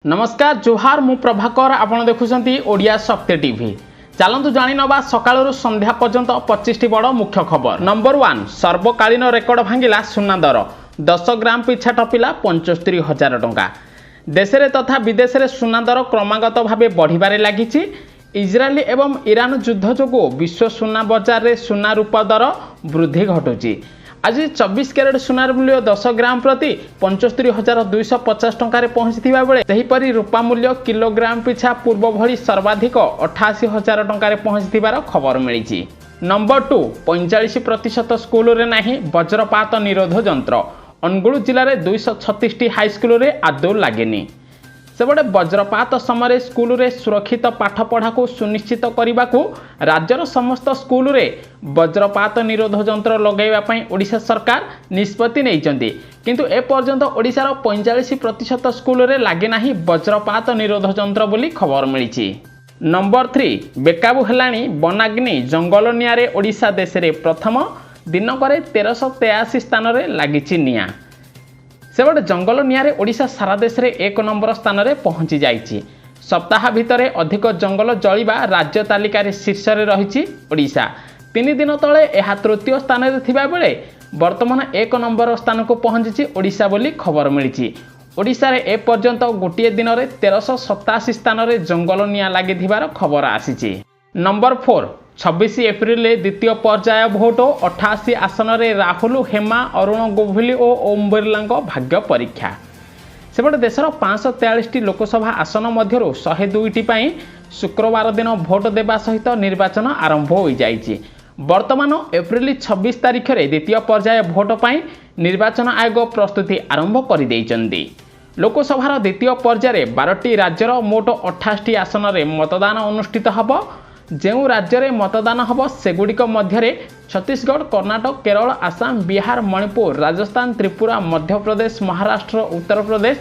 नमस्कार जोहार मु प्रभाकर आपण देखुछंती ओडिया शक्ति टीवी। चलतु जानी नवा सकाळु संध्या पर्यंत 25 बड़ मुख्य खबर। नंबर 1 सर्वकालीन रेकर्ड भांगिला सुना दर 10 ग्राम पिछा टपिला 75,000 टंका। देश में तथा विदेश में सुना दर क्रमागत भाव बढ़िबारे लागिछि। इजराइल एवं ईरान युद्ध जोगु विश्व सुना बजार में सुना रूपा दर वृद्धि घटुछि। आज 24 कैरेट सुनार मूल्य 10 ग्राम प्रति 75,250 टंका पहुंची बेले सेहीपरि रूपा मूल्य किलोग्राम पिछा पूर्व भली सर्वाधिक 88,000 टंका पहुंची खबर मिली। नंबर 2 45% स्कूल रे नहीं वज्रपात निरोध जंत्र। अनुगुल जिले में 236 हाईस्कल में आदौ लगे। सेबड़े वज्रपात समय स्कूल रे सुरक्षित पाठ पढ़ा को सुनिश्चित करने को राज्यर समस्त स्कूल रे वज्रपात निरोध जंत्र लगाइवाई ओडिशा सरकार निष्पत्ति नहीं, किंतु एपर्यंत ओडिशार 45% स्कूल रे लगे ना वज्रपात निरोध जंत्र बोली खबर मिली। नंबर 3 बेकाबू हेलाणी वनाग्नि जंगल निआरे ओडिशा देश रे प्रथम दिनक 1383 स्थान में लगी निआ। सेबड़े जंगल निआरे ओडिशा सारा देश में 1 नंबर स्थान में पहुंची जाइछि। सप्ताह भितर अधिक जंगल जलिबा राज्य तालिकार शीर्ष में रही ओडिशा। 3 दिन तले यह तृतीय स्थान में थिबा बेले वर्तमान 1 नंबर स्थान को पहुंची ओडिशा बोली खबर मिली। ओडिशा रे ए पर्यंत गोटे दिन में 1387 स्थान में जंगल निआ लगी खबर आसी। नंबर 4 26 एप्रिल द्वितीय पर्याय भोट 88 आसन में राहुल हेमा अरुण गोभिली और ओम बिरला भाग्य परीक्षा। सेपटे देशर 543 लोकसभा आसन मध्य 102 शुक्रवार दिन भोट देवा सहित निर्वाचन आरंभ हो जाइए। वर्तमान एप्रिल 26 तारिख में द्वितीय पर्याय भोट पर निर्वाचन आयोग प्रस्तुति आरंभ कर लोकसभार द्वितीय पर्याय 12टी राज्यर मोट 28 आसन में मतदान अनुष्ठित होब। जो राज्य में मतदान हम सेगुड़िक मध्य छत्तीसगढ़, कर्नाटक, केरल, आसाम, बिहार, मणिपुर, राजस्थान, त्रिपुरा, मध्य प्रदेश, महाराष्ट्र, उत्तर प्रदेश,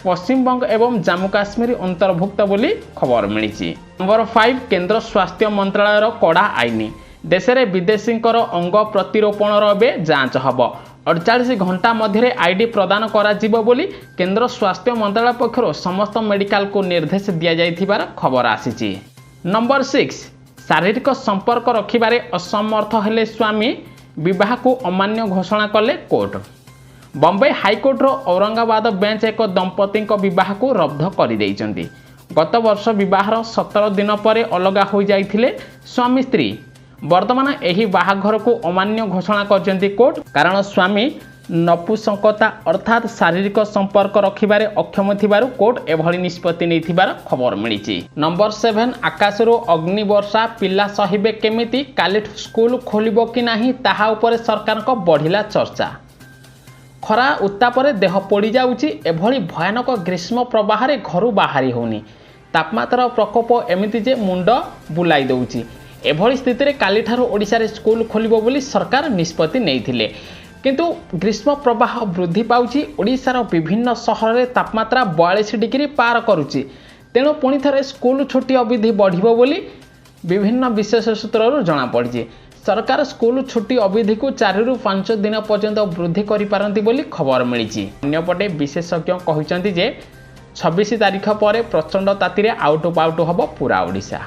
पश्चिम बंग एवं जम्मू काश्मीर अंतर्भुक्त बोली खबर मिली। नंबर 5 केंद्र स्वास्थ्य मंत्रालय कड़ा आईन। देश में विदेशी अंग प्रतिरोपण जांच हम 48 घंटा मध्य आईडी प्रदान करा बोली केंद्र स्वास्थ्य मंत्रालय पक्षर समस्त मेडिकल को निर्देश दि जाइथिबार खबर आसी। नंबर 6 शारीरिक संपर्क रखिबारे असमर्थ हेले स्वामी विवाह को अमान्य घोषणा कले कोर्ट। बॉम्बे हाईकोर्टर औरंगाबाद बेंच एक दंपति विवाह को रद्द कर देइचंती। गत वर्ष विवाहर 17 दिन पर अलगा हो जाइथिले स्वामी स्त्री। वर्तमान एही बाहाघर को अमान्य घोषणा करचंती कोर्ट, कारण स्वामी नपुंसकता अर्थात शारीरिक संपर्क रखिबारे अक्षम थिबारु कोर्ट एभली निष्पत्ति नैथिबार खबर मिली। नंबर 7 आकाशरू अग्नि वर्षा पिला सहिबे केमिति कालिठ स्कूल खोलिबो कि नाही ताहा उपरे सरकार को बढ़िला चर्चा। खरा उत्तापरे देह पोड़ी जाउची। एभली भयानक ग्रीष्म प्रवाह रे घरु बाहरी होनी। तापमात्रा प्रकोप एमिति जे मुंड बुलाई दउची। एभली स्थिति रे कालिठारु ओडिसा रे स्कूल खोलिबो बोली सरकार निष्पत्ति नैथिले, किंतु ग्रीष्म प्रवाह वृद्धि पाउची। ओडिशार विभिन्न सहर में तापमात्रा 42 डिग्री पार करुची। तेणु पुणी थे स्कूल छुट्टी अवधि बढ़िबो बोली विभिन्न विशेष सूत्रରୁ जना पड़ी। सरकार स्कूल छुट्टी अवधि को 4 ରୁ 5 दिन पर्यंत वृद्धि करिपारंती बोली खबर मिली। अन्यपटे विशेषज्ञ कहते जे 26 तारिख पर प्रचंड ताती आउटु पाउटु हम पूरा ओडिशा।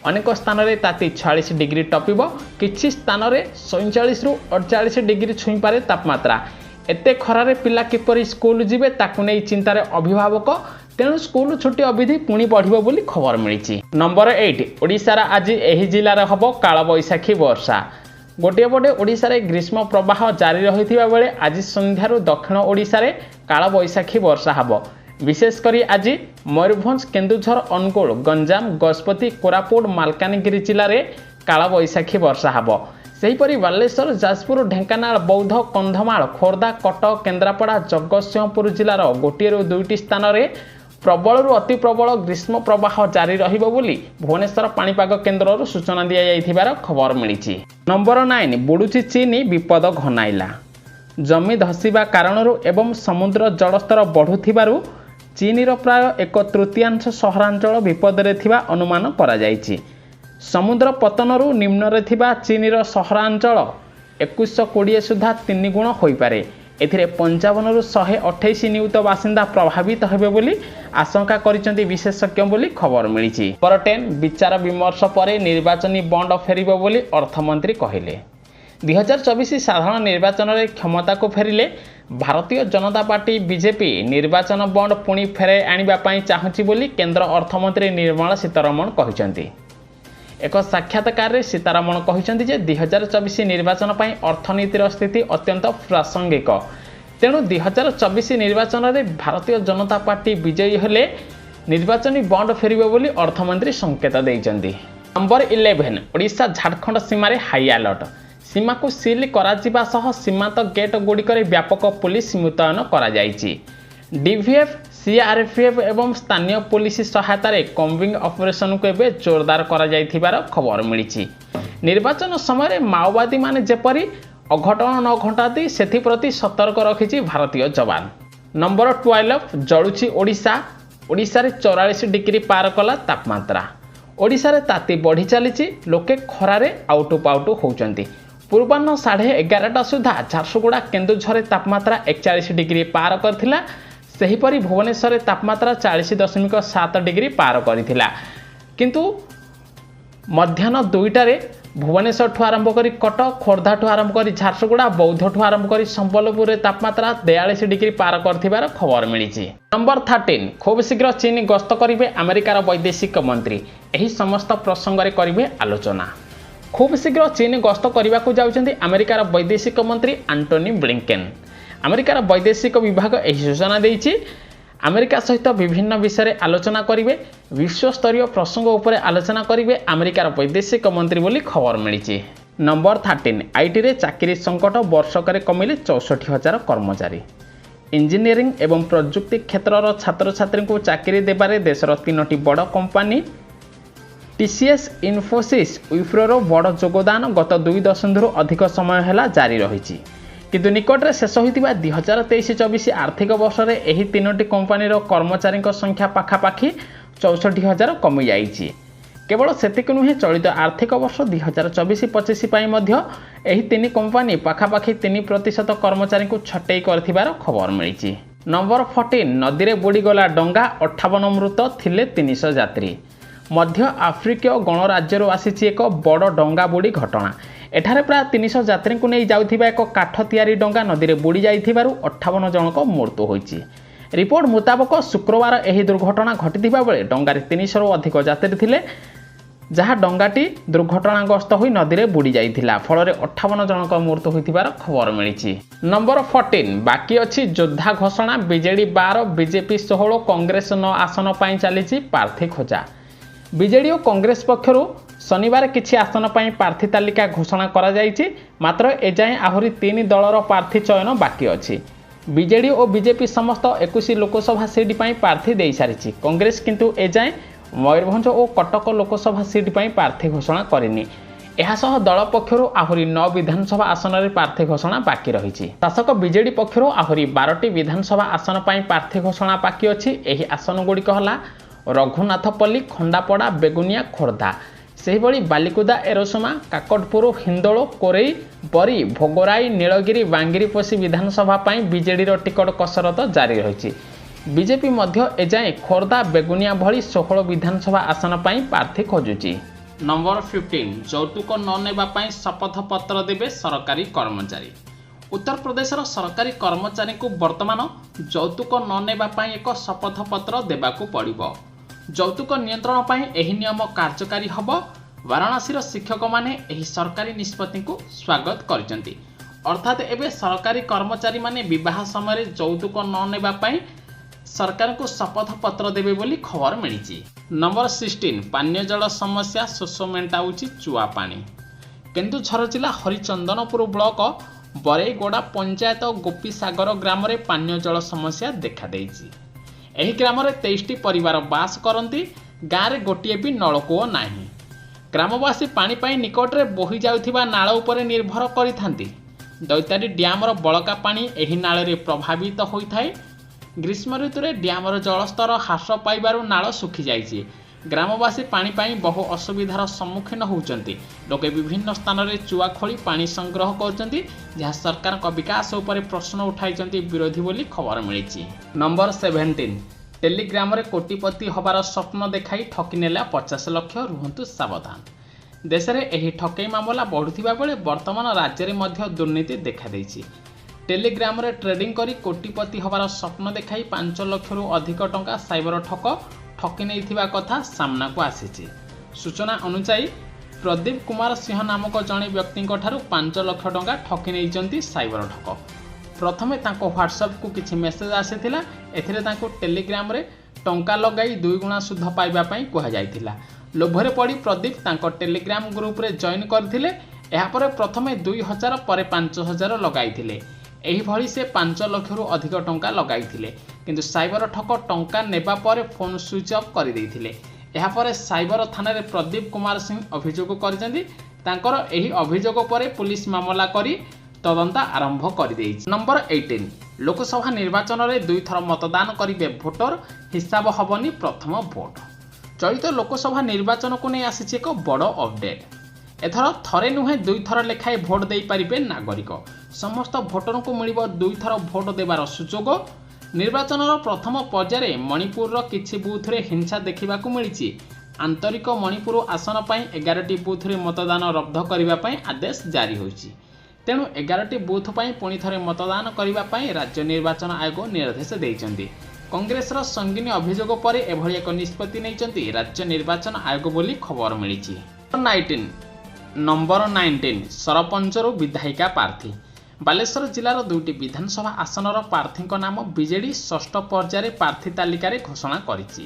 अनेक स्थान में ताती 46 डिग्री टपिब, किछि स्थान में 47 ରୁ 48 डिग्री छुई पारे तापमात्रा। एते खरारे पिला किपरि स्कूल जिबे ताकु नै चिंतार अभिभावक। तेणु स्कूल छुट्टी अवधि पुणी बढ़िबो बोली खबर मिली। नंबर 8 ओडिशार आज एही जिल्लार हब कालबैशाखी वर्षा। गोटे पटे ओडिशारे ग्रीष्म प्रवाह जारी रहिथिबा बेले आज संध्यारू दक्षिण ओडिशारे कालबैशाखी वर्षा हब। विशेषकर आज मयूरभंज, केन्दुझर, अनुगुल, गंजाम, गजपति, कोरापुट, मालकानगिरी जिले में कालबैशाखी वर्षा हब। सेहीपरि बालेश्वर, जाजपुर, ढेंकानाल, बौद्ध, कंधमाल, खोर्धा, कटक, केन्द्रापड़ा, जगतसिंहपुर जिलार 1 ରୁ 2 स्थान में प्रबल अति प्रबल ग्रीष्म प्रवाह जारी रहिबो बोली भुवनेश्वर पाणीपाग केन्द्र सूचना दि जाइथिबार खबर मिली। नंबर 9 बुडुची चीन विपद घनाइला। जमी धसिबा कारणरू एवं समुद्र जलस्तर बढ़ुथिबारु चीनर प्राय 1/3 सहरांचल विपदरे थिबा अनुमान करा जाइछि। समुद्र पतनरू निम्नरे थिबा चीनर सहरांचल 2120 सुधा 3 गुण होइपारे। एथिरे 55 रु 128 नियुक्त बासिंदा प्रभावित हेबे बोली आशंका करिसेंती विशेषज्ञ बोली खबर मिली। नंबर 10 विचार विमर्श पर निर्वाचनी बंड फेरिबो बोली अर्थमंत्री कहिले। 2024 साधारण निर्वाचन में क्षमता को फेरिले भारतीय जनता पार्टी बीजेपी निर्वाचन बंड पुणी फेराई आने चाहूँगी बोली केंद्र अर्थमंत्री निर्मला सीतारमण कहते। एक साक्षात्कार में सीतारमण कहते जे 2024 निर्वाचन पर अर्थनीतिर स्थिति अत्यंत प्रासंगिक, तेणु 2024 निर्वाचन में भारतीय जनता पार्टी विजयी हेले निर्वाचनी बंड फेरिबे बोली अर्थमंत्री संकेत देइचंती। नंबर 11 ओडिशा झारखंड सीमार हाई अलर्ट। सीमा को सील कराजिबा सह सीमांत गेट गुड़िकर व्यापक पुलिस मुतयन करा जायछि। डीवीएफ सीआरपीएफ एवं स्थानीय पुलिस सहायता कम्बिंग ऑपरेशन को एवं जोरदार करा जायथिबार खबर मिली। निर्वाचन समय माओवादी माने जेपरी अघटन न घटाती सेप्रति सतर्क रखिछि भारतीय जवान। नंबर 12 जलुछि ओडिशा। ओडिशा रे 44 डिग्री पार कला तापमात्रा। ओडिशा रे ताती बढ़ी चली लोके खरारे आउटु पाउटु होउचंती। पूर्वाह्न 11:30 सुधा झारसुगुड़ा केन्दुझर तापमात्रा 41 डिग्री पार करथिला। सेहीपरि भुवनेश्वर तापमात्रा 40.7 डिग्री पार करथिला। किंतु मध्याह्न 2टारे भुवनेश्वर ठू आरंभ करी कटक, खोर्धा ठू आरंभ करी झारसुगुड़ा, बौद्ध ठू आरंभ करी संबलपुर तापमात्रा 43 डिग्री पार करथिबार खबर मिली। नंबर 13 खूब शीघ्र चीन गस्त करिवे अमेरिकार वैदेशिक मंत्री। एही समस्त प्रसंग रे करिवे आलोचना। खूब शीघ्र चीन गस्त करने को जाउछंती अमेरिकार वैदेशिक मंत्री एंटनी ब्लिंकेन। अमेरिकार वैदेशिक विभाग यही सूचना देइछि। अमेरिका सहित विभिन्न विषय में आलोचना करेंगे। विश्वस्तरीय प्रसंग उपर आलोचना करेंगे अमेरिकार वैदेशिक मंत्री बोली खबर मिली। नंबर 13 आईटी रे चाकरी संकट वर्षक कमिले 64,000 कर्मचारी। इंजीनियरिंग एवं प्रजुक्ति क्षेत्र छात्र छात्री को चाकरी देबारे देशर 3टी बड़ कंपानी टीसीएस, इन्फोसिस, विप्रोर बड़ योगदान गत 2 दशंधि अधिक समय है जारी रही। किंतु निकट में शेष होता 2023-24 आर्थिक वर्ष में यह 3टी कंपानीर कर्मचारी संख्या पाखापाखि 64,000 कमी जाइए। केवल सेतिक नुहे चलित आर्थिक वर्ष 2024-25 यही 3 कंपानी पाखापाखि 3% कर्मचारी को छटई कर खबर मिली। नंबर 14 नदी में बुड़ीगला डंगा 58 मृत थिले 300 यात्री। मध्य आफ्रिकीय गणराज्य आसी एक बड़ डंगा बुड़ी घटना। एठारे प्राय 300 यात्री को नहीं जाउथिबा एक काठ तैयारी डंगा नदी में बुड़ी जाइथिबारु 58 जनक मृत्यु होइछि। रिपोर्ट मुताबक शुक्रवार यह दुर्घटना घटिथिबा बेले डंगारे 300 रु अधिक यात्री थिले, जहाँ डंगाटी दुर्घटनाग्रस्त होई नदी में बुड़ी जाइथिला। फल 58 जनक मृत्यु होइथिबार खबर मिली। नंबर 14 बाकी अछि योद्धा घोषणा। बीजेडी 12, बीजेपी 16, कांग्रेस 9 आसन पाई चली प्रार्थी खोजा। बीजेडी और कांग्रेस पक्षर शनिवार किछि आसन पाई प्रार्थी तालिका घोषणा करा जाइछि। मात्र एजाएं आहरी 3 दलर प्रार्थी चयन बाकी अछि। बीजेडी और बीजेपी समस्त 21 लोकसभा सीट पाई प्रार्थी दे सारिछि। कांग्रेस किंतु एजाएं मयूरभंज और कटक लोकसभा सीट पाई प्रार्थी घोषणा करिनि। एहासह दल पक्षर आहरी 9 विधानसभा आसन में प्रार्थी घोषणा बाकी रही। शासक बीजेडी पक्षर आहरी 12टी विधानसभा आसन पाई प्रार्थी घोषणा बाकी अछि। एही आसन गुड़िक हला रघुनाथपल्ली, खंडापड़ा, बेगुनिया, खोर्धा। सेहिभଳି बालिकुदा, एरोसमा, काकटपुर, हिंदोल, कोरेई, बरी, भोगराई, नीलगिरी, बांगिरीपोषी विधानसभा पाई बीजेडी टिकट कसरत जारी रही। बीजेपी मध्य एजाएं खोर्धा, बेगुनिया भली 16 विधानसभा आसन पाई प्रार्थी खोजुची। नंबर 15 यौतुक न नेबा पाई शपथ पत्र देबे सरकारी कर्मचारी। उत्तर प्रदेश सरकारी कर्मचारी को वर्तमान यौतुक न नेबा पाई एक शपथ पत्र देबाकू पड़िबो। यौतुक नियंत्रण पाई एही नियम कार्यकारी हब। वाराणसी शिक्षक माने एही सरकारी निष्पत्ति को स्वागत करजंती। अर्थात एबे सरकारी कर्मचारी माने विवाह समय यौतुक न नेबा पाई सरकार को शपथ पत्र देबे बोली खबर मिली। नंबर 16 पानीय जल समस्या शोष मेंटाउची चुआ पानी। केन्दुझर जिला हरिचंदनपुर ब्लॉक बरेगोड़ा पंचायत गोपीसागर ग्राम में पानीय जल समस्या देखा देइछि। एही ग्राम में 23टी परिवार बास करती। गाँव में गोटे भी नलकूप नाही। ग्रामवासी पानी पाई निकट में बोही जाउथिबा नाळ उपरे निर्भर करिथांती। दैतारी डैमर बलका पानी एही नाळ रे प्रभावित होइथाय। ग्रीष्म ऋतु में डैमर जलस्तर ह्रास पाइबारु नाळ सुखी जाइछि। ଗ୍ରାମବାସୀ ପାଣି ପାଇଁ ବହୁ ଅସୁବିଧାର ସମ୍ମୁଖୀନ ହେଉଛନ୍ତି। ଲୋକେ ବିଭିନ୍ନ ସ୍ଥାନରେ ଚୁଆ ଖୋଳି ପାଣି ସଂଗ୍ରହ କରୁଛନ୍ତି, ଯାହା ସରକାରଙ୍କ ବିକାଶ ଉପରେ ପ୍ରଶ୍ନ ଉଠାଇଛନ୍ତି ବିରୋଧୀ ବୋଲି ଖବର ମିଳିଛି। ନମ୍ବର 17, ଟେଲିଗ୍ରାମରେ କୋଟିପତି ହେବାର ସ୍ୱପ୍ନ ଦେଖାଇ ଠକିନେଲା 50 ଲକ୍ଷ, ରୁହନ୍ତୁ ସାବଧାନ। ଦେଶରେ ଏହି ଠକେଇ ମାମଲା ବଢ଼ୁଥିବା ବେଳେ ବର୍ତ୍ତମାନ ରାଜ୍ୟରେ ମଧ୍ୟ ଦୁର୍ନୀତି ଦେଖାଦେଇଛି। ଟେଲିଗ୍ରାମରେ ଟ୍ରେଡିଂ କରି କୋଟିପତି ହେବାର ସ୍ୱପ୍ନ ଦେଖାଇ 5 ଲକ୍ଷରୁ ଅଧିକ ଟଙ୍କା ସାଇବର ଠକି ନେଇଥିବା କଥା ସାମ୍ନାକୁ ଆସିଛି। ସୂଚନା ଅନୁଯାୟୀ ପ୍ରଦୀପ କୁମାର ସିଂହ ନାମକ ଜଣେ ବ୍ୟକ୍ତିଙ୍କଠାରୁ 5 ଲକ୍ଷ ଟଙ୍କା ଠକି ନେଇଛନ୍ତି ସାଇବର ଠକ। ପ୍ରଥମେ ତାଙ୍କ ହ୍ୱାଟ୍ସଆପ୍କୁ କିଛି ମେସେଜ୍ ଆସିଥିଲା। ଏଥିରେ ତାଙ୍କୁ ଟେଲିଗ୍ରାମରେ ଟଙ୍କା ଲଗାଇ 2 ଗୁଣା ସୁଧ ପାଇବା ପାଇଁ କୁହାଯାଇଥିଲା। ଲୋଭରେ ପଡ଼ି ପ୍ରଦୀପ ତାଙ୍କ ଟେଲିଗ୍ରାମ ଗ୍ରୁପରେ ଜଏନ୍ କରିଥିଲେ। ଏହାପରେ ପ୍ରଥମେ 2000 ପରେ 5000 ଲଗାଇଥିଲେ। ଏହିଭଳି ସେ 5 ଲକ୍ଷରୁ ଅଧିକ ଟଙ୍କା ଲଗାଇଥିଲେ, କିନ୍ତୁ ସାଇବର ଠକ ଟଙ୍କା ନେବା ପରେ ଫୋନ୍ ସୁଇଚ୍ ଅଫ୍ କରିଦେଇଥିଲେ। ଏହାପରେ ସାଇବର ଥାନାରେ ପ୍ରଦୀପ କୁମାର ସିଂହ ଅଭିଯୋଗ କରିଛନ୍ତି। ତାଙ୍କର ଏହି ଅଭିଯୋଗ ପରେ ପୁଲିସ ମାମଲା କରି ତଦନ୍ତ ଆରମ୍ଭ କରିଦେଇଛି। ନମ୍ବର 18, ଲୋକସଭା ନିର୍ବାଚନରେ 2 ଥର ମତଦାନ କରିବେ ଭୋଟର, ହିସାବ ହେବନି ପ୍ରଥମ ଭୋଟ। ଚଳିତ ଲୋକସଭା ନିର୍ବାଚନକୁ ନେଇ ଆସିଛି ଏକ ବଡ଼ ଅପଡେଟ୍। ଏଥର ଥରେ ନୁହେଁ 2 ଥର ଲେଖାଏଁ ଭୋଟ ଦେଇପାରିବେ ନାଗରିକ। ସମସ୍ତ ଭୋଟରଙ୍କୁ ମିଳିବ 2 ଥର ଭୋଟ ଦେବାର ସୁଯୋଗ। ନିର୍ବାଚନର ପ୍ରଥମ ପର୍ଯ୍ୟାୟରେ ମଣିପୁରର କିଛି ବୁଥରେ ହିଂସା ଦେଖିବାକୁ ମିଳିଛି। ଆନ୍ତରିକ ମଣିପୁର ଆସନ ପାଇଁ 11ଟି ବୁଥରେ ମତଦାନ ରଦ୍ଦ କରିବା ପାଇଁ ଆଦେଶ ଜାରି ହୋଇଛି। ତେଣୁ 11ଟି ବୁଥ ପାଇଁ ପୁଣି ଥରେ ମତଦାନ କରିବା ପାଇଁ ରାଜ୍ୟ ନିର୍ବାଚନ ଆୟୋଗ ନିର୍ଦ୍ଦେଶ ଦେଇଛନ୍ତି। କଂଗ୍ରେସର ସଙ୍ଗୀନ ଅଭିଯୋଗ ପରେ ଏଭଳି ଏକ ନିଷ୍ପତ୍ତି ନେଇଛନ୍ତି ରାଜ୍ୟ ନିର୍ବାଚନ ଆୟୋଗ ବୋଲି ଖବର ମିଳିଛି। ନମ୍ବର 19, ସରପଞ୍ଚରୁ ବିଧାୟିକା ପ୍ରାର୍ଥୀ। ବାଲେଶ୍ୱର ଜିଲ୍ଲାର 2ଟି ବିଧାନସଭା ଆସନର ପ୍ରାର୍ଥୀଙ୍କ ନାମ ବିଜେଡି 6ଠ ପର୍ଯ୍ୟାୟରେ ପ୍ରାର୍ଥୀ ତାଲିକାରେ ଘୋଷଣା କରିଛି।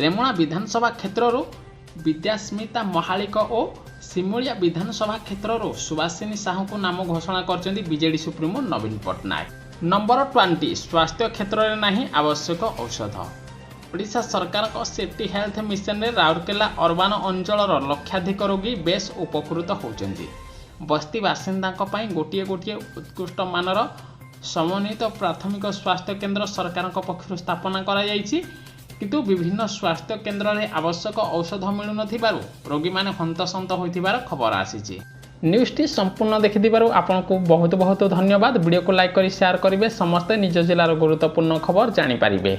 ରେମୁଣା ବିଧାନସଭା କ୍ଷେତ୍ରରୁ ବିଦ୍ୟାସ୍ମିତା ମହାଳିକ ଓ ସିମୁଳିଆ ବିଧାନସଭା କ୍ଷେତ୍ରରୁ ସୁବାସିନୀ ସାହୁଙ୍କୁ ନାମ ଘୋଷଣା କରିଛନ୍ତି ବିଜେଡି ସୁପ୍ରିମୋ ନବୀନ ପଟ୍ଟନାୟକ। ନମ୍ବର 20, ସ୍ୱାସ୍ଥ୍ୟ କ୍ଷେତ୍ରରେ ନାହିଁ ଆବଶ୍ୟକ ଔଷଧ। ଓଡ଼ିଶା ସରକାରଙ୍କ ସିଟି ହେଲ୍ଥ ମିଶନରେ ରାଉରକେଲା ଅର୍ବାନ ଅଞ୍ଚଳର ଲକ୍ଷାଧିକ ରୋଗୀ ବେଶ୍ ଉପକୃତ ହେଉଛନ୍ତି। ବସ୍ତି ବାସିନ୍ଦାଙ୍କ ପାଇଁ ଗୋଟିଏ ଉତ୍କୃଷ୍ଟ ମାନର ସମନ୍ୱିତ ପ୍ରାଥମିକ ସ୍ୱାସ୍ଥ୍ୟ କେନ୍ଦ୍ର ସରକାରଙ୍କ ପକ୍ଷରୁ ସ୍ଥାପନା କରାଯାଇଛି। କିନ୍ତୁ ବିଭିନ୍ନ ସ୍ୱାସ୍ଥ୍ୟ କେନ୍ଦ୍ରରେ ଆବଶ୍ୟକ ଔଷଧ ମିଳୁନଥିବାରୁ ରୋଗୀମାନେ ହନ୍ତସନ୍ତ ହୋଇଥିବାର ଖବର ଆସିଛି। ନ୍ୟୁଜ୍ଟି ସମ୍ପୂର୍ଣ୍ଣ ଦେଖିଥିବାରୁ ଆପଣଙ୍କୁ ବହୁତ ବହୁତ ଧନ୍ୟବାଦ। ଭିଡ଼ିଓକୁ ଲାଇକ୍ କରି ସେୟାର କରିବେ। ସମସ୍ତେ ନିଜ ଜିଲ୍ଲାର ଗୁରୁତ୍ୱପୂର୍ଣ୍ଣ ଖବର ଜାଣିପାରିବେ।